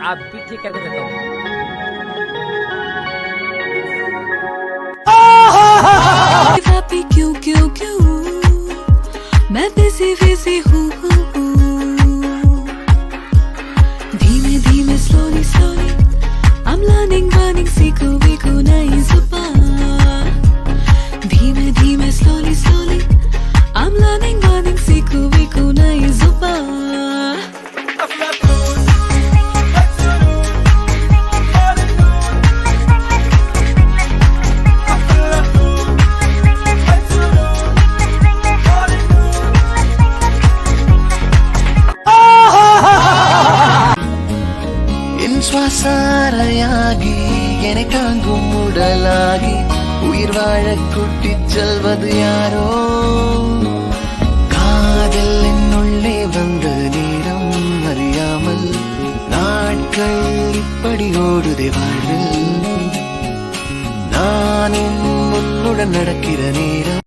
आप भी ठीक करके देता हूँ। क्यों क्यों क्यों मैं बिजी हूँ धीमे धीमे slowly I'm learning सीखो नई जुबान धीमे धीमे slowly I'm learning सीखो नई जुबान சுவாசாரையாகி என்னை தாங்கும் உடலாகி உயிர் வாழ கூட்டிச் செல்வது யாரோ காதல் என்னுள்ளே வந்த நேரம் அறியாமல் நாட்கள் இப்படி ஓடுதே வாழ்வில் நானும் உன்னுடன் நடக்கிற நேரம்